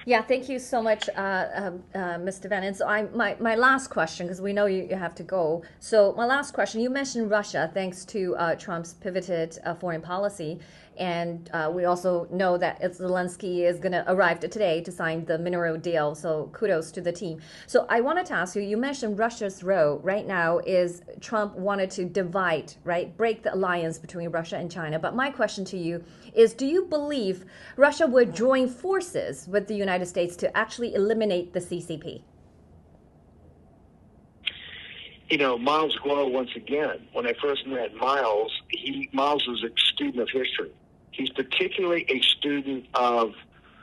Yeah, thank you so much, Mr. Van. And so my last question, because we know you have to go. So my last question, you mentioned Russia, thanks to Trump's pivoted foreign policy. And we also know that Zelensky is going to arrive today to sign the mineral deal. So kudos to the team. So I wanted to ask you, you mentioned Russia's role right now is Trump wanted to divide, right, break the alliance between Russia and China. But my question to you is, do you believe Russia would join forces with the United States to actually eliminate the CCP? You know, Miles Guo, once again, when I first met Miles, Miles was a student of history. He's particularly a student of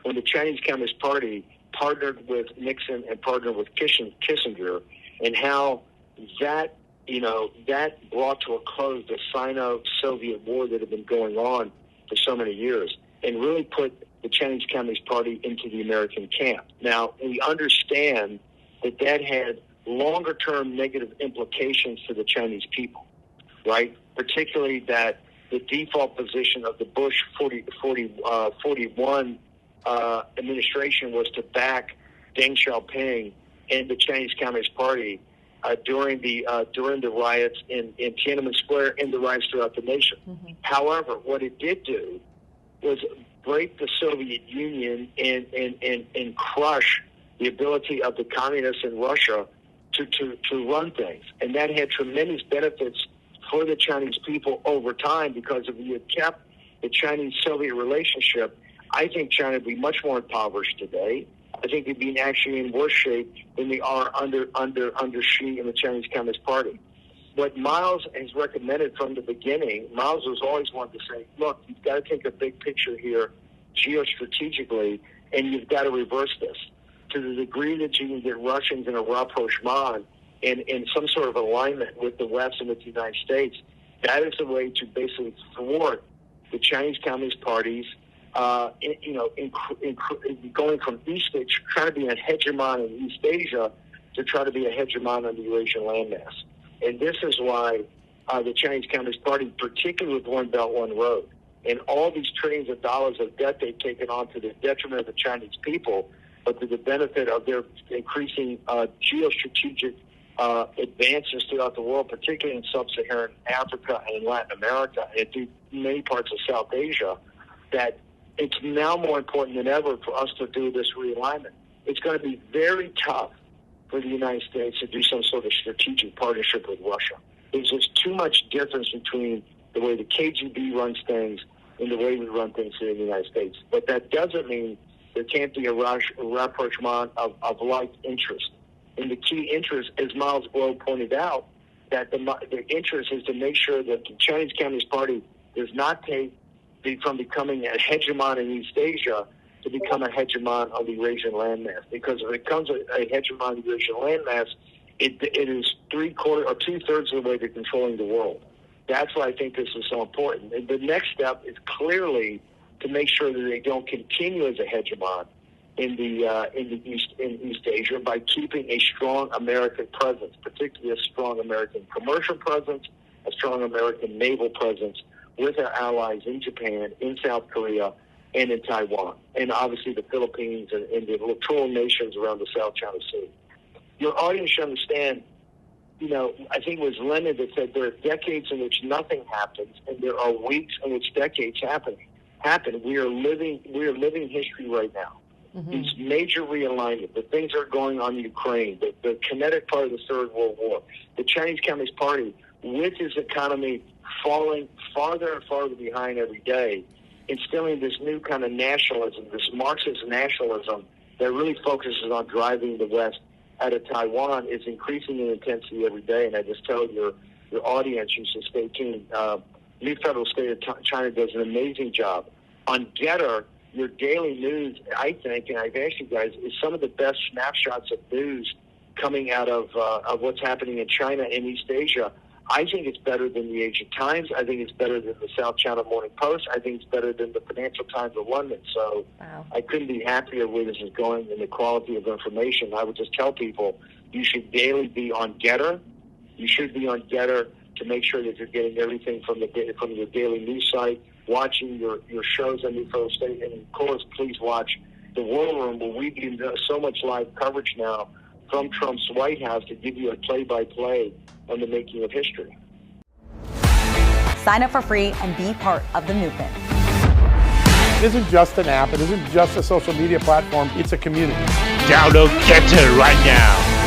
when the Chinese Communist Party partnered with Nixon and partnered with Kissinger, and how that, that brought to a close the Sino-Soviet war that had been going on for so many years, and really put the Chinese Communist Party into the American camp. Now, we understand that had longer-term negative implications for the Chinese people, right? Particularly that the default position of the Bush 41 administration was to back Deng Xiaoping and the Chinese Communist Party during the riots in Tiananmen Square and the riots throughout the nation. Mm-hmm. However, what it did do was break the Soviet Union and crush the ability of the communists in Russia to run things. And that had tremendous benefits for the Chinese people over time, because if you had kept the Chinese-Soviet relationship, I think China would be much more impoverished today. I think they'd be actually in worse shape than they are under Xi and the Chinese Communist Party. What Miles has recommended from the beginning, Miles was always wanted to say, look, you've got to take a big picture here geostrategically, and you've got to reverse this. To the degree that you can get Russians in a rapprochement and in some sort of alignment with the West and with the United States, that is a way to basically thwart the Chinese Communist Party's, going from East Asia, trying to be a hegemon in East Asia, to try to be a hegemon on the Eurasian landmass. And this is why the Chinese Communist Party, particularly with One Belt, One Road, and all these trillions of dollars of debt they've taken on to the detriment of the Chinese people, but to the benefit of their increasing geostrategic advances throughout the world, particularly in sub-Saharan Africa and Latin America and through many parts of South Asia, that it's now more important than ever for us to do this realignment. It's going to be very tough for the United States to do some sort of strategic partnership with Russia. There's just too much difference between the way the KGB runs things and the way we run things here in the United States. But that doesn't mean there can't be a rapprochement of like interest. And the key interest, as Miles Guo pointed out, that the interest is to make sure that the Chinese Communist Party does not take from becoming a hegemon in East Asia to become a hegemon on the Eurasian landmass. Because if it becomes a hegemon on the Eurasian landmass, it is 3/4 or 2/3 of the way to controlling the world. That's why I think this is so important. And the next step is clearly to make sure that they don't continue as a hegemon in East Asia by keeping a strong American presence, particularly a strong American commercial presence, a strong American naval presence with our allies in Japan, in South Korea, and in Taiwan, and obviously the Philippines and the littoral nations around the South China Sea. Your audience should understand, I think it was Lenin that said there are decades in which nothing happens, and there are weeks in which decades happen. We are living history right now. Mm-hmm. These major realignment, the things that are going on in Ukraine, the kinetic part of the Third World War, the Chinese Communist Party, with its economy falling farther and farther behind every day, instilling this new kind of nationalism, this Marxist nationalism that really focuses on driving the West out of Taiwan, is increasing in intensity every day. And I just tell your audience, you should stay tuned. New Federal State of China does an amazing job. On Getter, your daily news, I think, and I've asked you guys, is some of the best snapshots of news coming out of what's happening in China and East Asia. I think it's better than the Asia Times. I think it's better than the South China Morning Post. I think it's better than the Financial Times of London. So wow. I couldn't be happier where this is going and the quality of information. I would just tell people you should daily be on Getter. You should be on Getter to make sure that you're getting everything from your daily news site, watching your shows on New Federal State. And, of course, please watch the war room, where we do so much live coverage now from Trump's White House to give you a play-by-play on the making of history. Sign up for free and be part of the movement. It isn't just an app. It isn't just a social media platform. It's a community. Download Get It right now.